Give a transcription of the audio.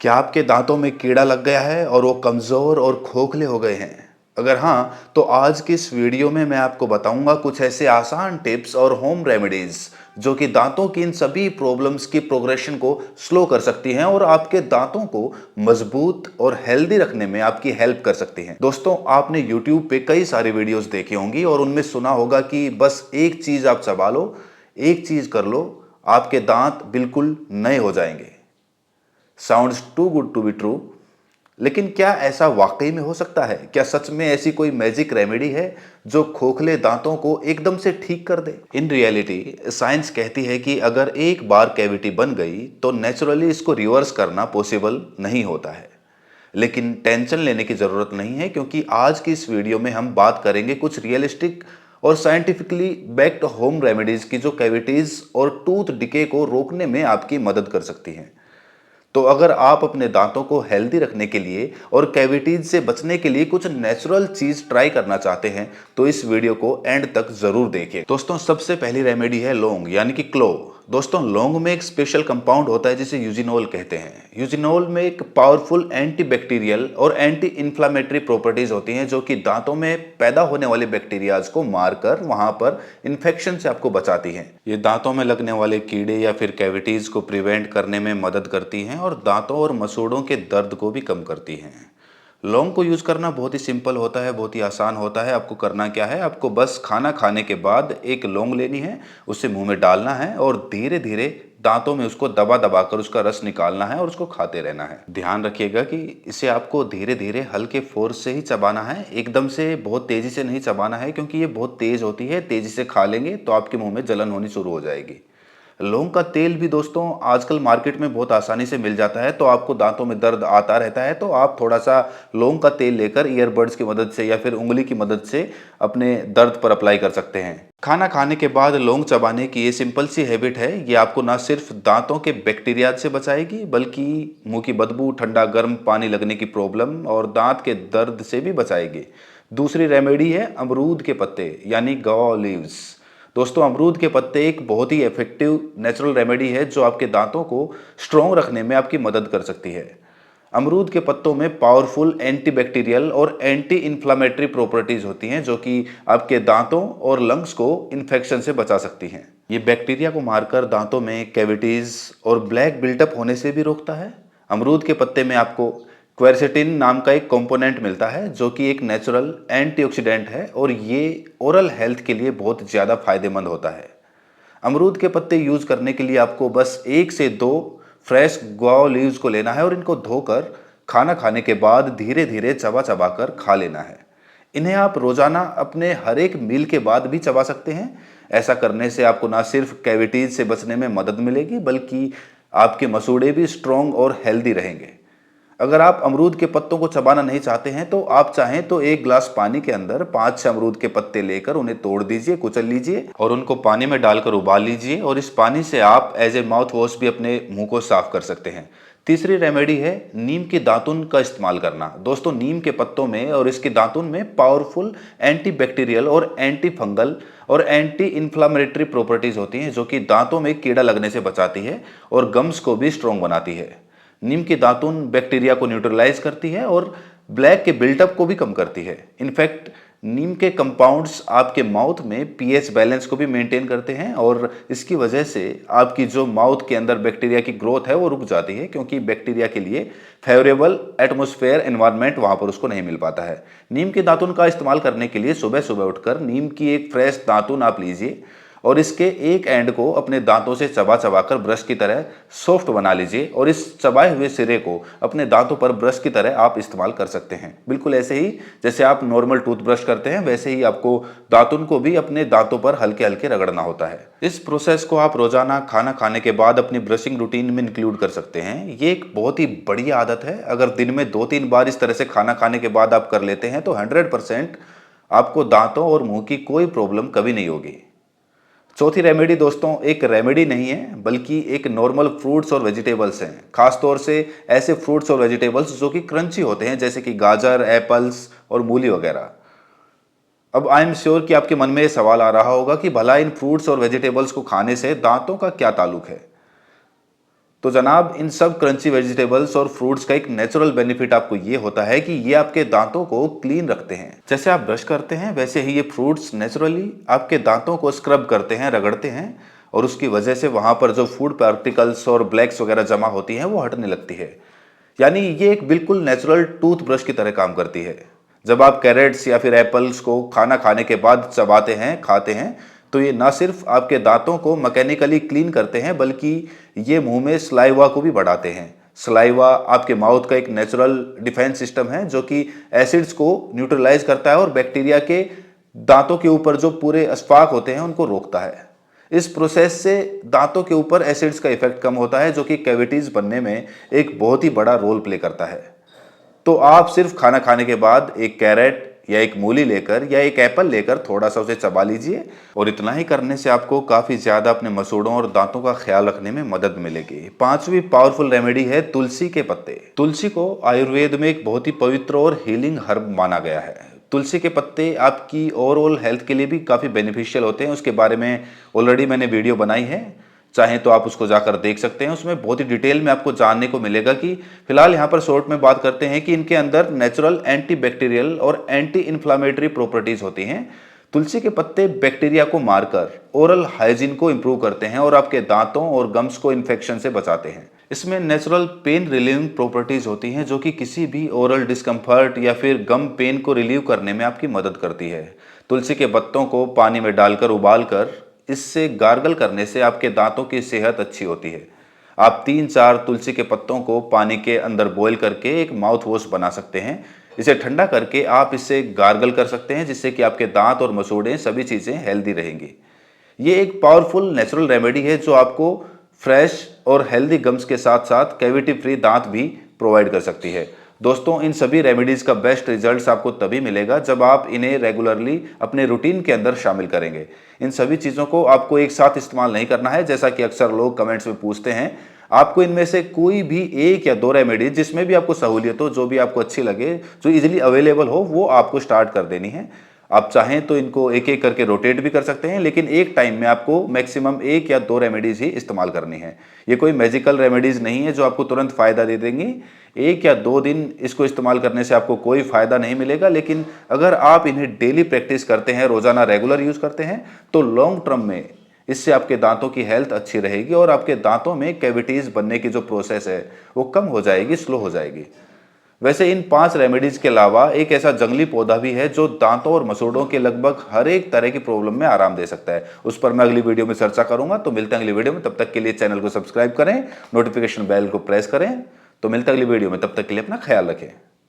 क्या आपके दांतों में कीड़ा लग गया है और वो कमज़ोर और खोखले हो गए हैं? अगर हाँ, तो आज की इस वीडियो में मैं आपको बताऊंगा कुछ ऐसे आसान टिप्स और होम रेमेडीज जो कि दांतों की इन सभी प्रॉब्लम्स की प्रोग्रेशन को स्लो कर सकती हैं और आपके दांतों को मजबूत और हेल्दी रखने में आपकी हेल्प कर सकती हैं। दोस्तों, आपने YouTube पे कई सारी वीडियोस देखी होंगी और उनमें सुना होगा कि बस एक चीज आप चबा लो, एक चीज कर लो, आपके दांत बिल्कुल नए हो जाएंगे। Sounds too good to be true. लेकिन क्या ऐसा वाकई में हो सकता है? क्या सच में ऐसी कोई मैजिक रेमेडी है जो खोखले दांतों को एकदम से ठीक कर दे? इन रियलिटी साइंस कहती है कि अगर एक बार कैविटी बन गई तो नेचुरली इसको रिवर्स करना पॉसिबल नहीं होता है। लेकिन टेंशन लेने की जरूरत नहीं है, क्योंकि आज की इस वीडियो में हम बात करेंगे कुछ रियलिस्टिक और साइंटिफिकली बैक्ड होम रेमेडीज की जो कैविटीज और टूथ डिके को रोकने में आपकी मदद कर सकती हैं। तो अगर आप अपने दांतों को हेल्दी रखने के लिए और कैविटीज से बचने के लिए कुछ नेचुरल चीज ट्राई करना चाहते हैं तो इस वीडियो को एंड तक जरूर देखें। दोस्तों, सबसे पहली रेमेडी है लौंग यानी कि क्लो। दोस्तों, लौंग में एक स्पेशल कंपाउंड होता है जिसे यूजिनोल कहते हैं। यूजिनोल में एक पावरफुल एंटीबैक्टीरियल और एंटी इन्फ्लामेटरी प्रॉपर्टीज होती हैं जो कि दांतों में पैदा होने वाले बैक्टीरियाज को मारकर वहां पर इन्फेक्शन से आपको बचाती हैं। ये दांतों में लगने वाले कीड़े या फिर कैविटीज को प्रिवेंट करने में मदद करती हैं और दांतों और मसूड़ों के दर्द को भी कम करती हैं। लौंग को यूज करना बहुत ही सिंपल होता है, बहुत ही आसान होता है। आपको करना क्या है, आपको बस खाना खाने के बाद एक लौंग लेनी है, उसे मुंह में डालना है और धीरे धीरे दांतों में उसको दबा दबा कर उसका रस निकालना है और उसको खाते रहना है। ध्यान रखिएगा कि इसे आपको धीरे धीरे हल्के फोर्स से ही चबाना है, एकदम से बहुत तेजी से नहीं चबाना है, क्योंकि ये बहुत तेज होती है। तेजी से खा लेंगे तो आपके मुंह में जलन होनी शुरू हो जाएगी। लौंग का तेल भी दोस्तों आजकल मार्केट में बहुत आसानी से मिल जाता है। तो आपको दांतों में दर्द आता रहता है तो आप थोड़ा सा लौंग का तेल लेकर ईयरबड्स की मदद से या फिर उंगली की मदद से अपने दर्द पर अप्लाई कर सकते हैं। खाना खाने के बाद लौंग चबाने की ये सिंपल सी हैबिट है, ये आपको ना सिर्फ दांतों के बैक्टीरिया से बचाएगी बल्कि मुंह की बदबू, ठंडा गर्म पानी लगने की प्रॉब्लम और दांत के दर्द से भी बचाएगी। दूसरी रेमेडी है अमरूद के पत्ते यानी गवा लीव्स। दोस्तों, अमरूद के पत्ते एक बहुत ही इफेक्टिव नेचुरल रेमेडी है जो आपके दांतों को स्ट्रॉन्ग रखने में आपकी मदद कर सकती है। अमरूद के पत्तों में पावरफुल एंटीबैक्टीरियल और एंटी इन्फ्लामेटरी प्रॉपर्टीज होती हैं जो कि आपके दांतों और लंग्स को इन्फेक्शन से बचा सकती हैं। ये बैक्टीरिया को मारकर दांतों में कैविटीज और ब्लैक बिल्टअप होने से भी रोकता है। अमरूद के पत्ते में आपको क्वेरसेटिन नाम का एक कंपोनेंट मिलता है जो कि एक नेचुरल एंटीऑक्सीडेंट है और ये ओरल हेल्थ के लिए बहुत ज़्यादा फायदेमंद होता है। अमरूद के पत्ते यूज करने के लिए आपको बस 1 से 2 फ्रेश गुआवा लीव्स को लेना है और इनको धोकर खाना खाने के बाद धीरे धीरे चबा चबा कर खा लेना है। इन्हें आप रोजाना अपने हर एक मील के बाद भी चबा सकते हैं। ऐसा करने से आपको ना सिर्फ कैविटीज से बचने में मदद मिलेगी बल्कि आपके मसूड़े भी स्ट्रॉन्ग और हेल्दी रहेंगे। अगर आप अमरूद के पत्तों को चबाना नहीं चाहते हैं तो आप चाहें तो 1 गिलास पानी के अंदर 5-6 अमरूद के पत्ते लेकर उन्हें तोड़ दीजिए, कुचल लीजिए और उनको पानी में डालकर उबाल लीजिए और इस पानी से आप एज ए माउथ वॉश भी अपने मुंह को साफ कर सकते हैं। तीसरी रेमेडी है नीम के दातुन का इस्तेमाल करना। दोस्तों, नीम के पत्तों में और इसके दातुन में पावरफुल एंटीबैक्टीरियल और एंटी फंगल और एंटी इन्फ्लामेटरी प्रॉपर्टीज होती हैं जो कि दांतों में कीड़ा लगने से बचाती है और गम्स को भी स्ट्रॉन्ग बनाती है। नीम की दातुन बैक्टीरिया को न्यूट्रलाइज करती है और ब्लैक के बिल्टअप को भी कम करती है। इनफैक्ट नीम के कंपाउंड्स आपके माउथ में पीएच बैलेंस को भी मेंटेन करते हैं और इसकी वजह से आपकी जो माउथ के अंदर बैक्टीरिया की ग्रोथ है वो रुक जाती है, क्योंकि बैक्टीरिया के लिए फेवरेबल एटमॉस्फेयर एनवायरनमेंट वहां पर उसको नहीं मिल पाता है। नीम के दातुन का इस्तेमाल करने के लिए सुबह सुबह उठकर नीम की एक फ्रेश दातुन आप लीजिए और इसके एक एंड को अपने दांतों से चबा चबा कर ब्रश की तरह सॉफ्ट बना लीजिए और इस चबाए हुए सिरे को अपने दांतों पर ब्रश की तरह आप इस्तेमाल कर सकते हैं। बिल्कुल ऐसे ही जैसे आप नॉर्मल टूथब्रश करते हैं वैसे ही आपको दातुन को भी अपने दांतों पर हल्के हल्के रगड़ना होता है। इस प्रोसेस को आप रोजाना खाना खाने के बाद अपनी ब्रशिंग रूटीन में इंक्लूड कर सकते हैं। ये एक बहुत ही बढ़िया आदत है। अगर दिन में 2-3 बार इस तरह से खाना खाने के बाद आप कर लेते हैं तो 100% आपको दांतों और मुंह की कोई प्रॉब्लम कभी नहीं होगी। चौथी रेमेडी दोस्तों एक रेमेडी नहीं है बल्कि एक नॉर्मल फ्रूट्स और वेजिटेबल्स हैं। खासतौर से ऐसे फ्रूट्स और वेजिटेबल्स जो कि क्रंची होते हैं जैसे कि गाजर, एप्पल्स और मूली वगैरह। अब आई एम श्योर कि आपके मन में ये सवाल आ रहा होगा कि भला इन फ्रूट्स और वेजिटेबल्स को खाने से दांतों का क्या ताल्लुक है। तो जनाब, इन सब क्रंची वेजिटेबल्स और फ्रूट्स का एक नेचुरल बेनिफिट आपको ये होता है कि ये आपके दांतों को क्लीन रखते हैं। जैसे आप ब्रश करते हैं वैसे ही ये फ्रूट्स नेचुरली आपके दांतों को स्क्रब करते हैं, रगड़ते हैं, और उसकी वजह से वहां पर जो फूड पार्टिकल्स और ब्लैक्स वगैरह जमा होती हैं वो हटने लगती है। यानी ये एक बिल्कुल नेचुरल टूथब्रश की तरह काम करती है। जब आप कैरेट्स या फिर एप्पल्स को खाना खाने के बाद चबाते हैं, खाते हैं, तो ये ना सिर्फ आपके दांतों को मैकेनिकली क्लीन करते हैं बल्कि ये मुंह में सलाइवा को भी बढ़ाते हैं। सलाइवा आपके माउथ का एक नेचुरल डिफेंस सिस्टम है जो कि एसिड्स को न्यूट्रलाइज करता है और बैक्टीरिया के दांतों के ऊपर जो पूरे अस्फाक होते हैं उनको रोकता है। इस प्रोसेस से दांतों के ऊपर एसिड्स का इफेक्ट कम होता है जो कि कैविटीज बनने में एक बहुत ही बड़ा रोल प्ले करता है। तो आप सिर्फ खाना खाने के बाद एक कैरेट या एक मूली लेकर या एक एप्पल लेकर थोड़ा सा उसे चबा लीजिए, और इतना ही करने से आपको काफी ज्यादा अपने मसूड़ों और दांतों का ख्याल रखने में मदद मिलेगी। पांचवी पावरफुल रेमेडी है तुलसी के पत्ते। तुलसी को आयुर्वेद में एक बहुत ही पवित्र और हीलिंग हर्ब माना गया है। तुलसी के पत्ते आपकी ओवरऑल हेल्थ के लिए भी काफी बेनिफिशियल होते हैं। उसके बारे में ऑलरेडी मैंने वीडियो बनाई है, चाहे तो आप उसको जाकर देख सकते हैं। उसमें बहुत ही डिटेल में आपको जानने को मिलेगा कि फिलहाल यहाँ पर शॉर्ट में बात करते हैं कि इनके अंदर नेचुरल एंटी बैक्टीरियल और एंटी इन्फ्लामेटरी प्रॉपर्टीज होती हैं। तुलसी के पत्ते बैक्टीरिया को मारकर ओरल हाइजीन को इंप्रूव करते हैं और आपके दांतों और गम्स को इन्फेक्शन से बचाते हैं। इसमें नेचुरल पेन रिलीविंग प्रॉपर्टीज होती हैं जो कि किसी भी ओरल डिस्कम्फर्ट या फिर गम पेन को रिलीव करने में आपकी मदद करती है। तुलसी के पत्तों को पानी में डालकर उबालकर इससे गार्गल करने से आपके दांतों की सेहत अच्छी होती है। आप 3-4 तुलसी के पत्तों को पानी के अंदर बॉईल करके एक माउथ वॉश बना सकते हैं। इसे ठंडा करके आप इससे गार्गल कर सकते हैं जिससे कि आपके दांत और मसूड़े सभी चीज़ें हेल्दी रहेंगी। ये एक पावरफुल नेचुरल रेमेडी है जो आपको फ्रेश और हेल्दी गम्स के साथ साथ कैविटी फ्री दांत भी प्रोवाइड कर सकती है। दोस्तों, इन सभी रेमेडीज का बेस्ट रिजल्ट्स आपको तभी मिलेगा जब आप इन्हें रेगुलरली अपने रूटीन के अंदर शामिल करेंगे। इन सभी चीज़ों को आपको एक साथ इस्तेमाल नहीं करना है, जैसा कि अक्सर लोग कमेंट्स में पूछते हैं। आपको इनमें से कोई भी 1 या 2 रेमेडीज जिसमें भी आपको सहूलियत हो, जो भी आपको अच्छी लगे, जो इजीली अवेलेबल हो, वो आपको स्टार्ट कर देनी है। आप चाहें तो इनको एक एक करके रोटेट भी कर सकते हैं, लेकिन एक टाइम में आपको मैक्सिमम 1 या 2 रेमेडीज ही इस्तेमाल करनी है। ये कोई मैजिकल रेमेडीज नहीं है जो आपको तुरंत फायदा दे देंगी। 1 या 2 दिन इसको इस्तेमाल करने से आपको कोई फायदा नहीं मिलेगा, लेकिन अगर आप इन्हें डेली प्रैक्टिस करते हैं, रोजाना रेगुलर यूज करते हैं, तो लॉन्ग टर्म में इससे आपके दांतों की हेल्थ अच्छी रहेगी और आपके दांतों में कैविटीज बनने की जो प्रोसेस है वो कम हो जाएगी, स्लो हो जाएगी। वैसे इन 5 रेमेडीज के अलावा एक ऐसा जंगली पौधा भी है जो दांतों और मसूड़ों के लगभग हर एक तरह की प्रॉब्लम में आराम दे सकता है। उस पर मैं अगली वीडियो में चर्चा करूंगा। तो मिलते हैं अगली वीडियो में, तब तक के लिए चैनल को सब्सक्राइब करें, नोटिफिकेशन बेल को प्रेस करें। तो मिलते हैं अगली वीडियो में, तब तक के लिए अपना ख्याल रखें।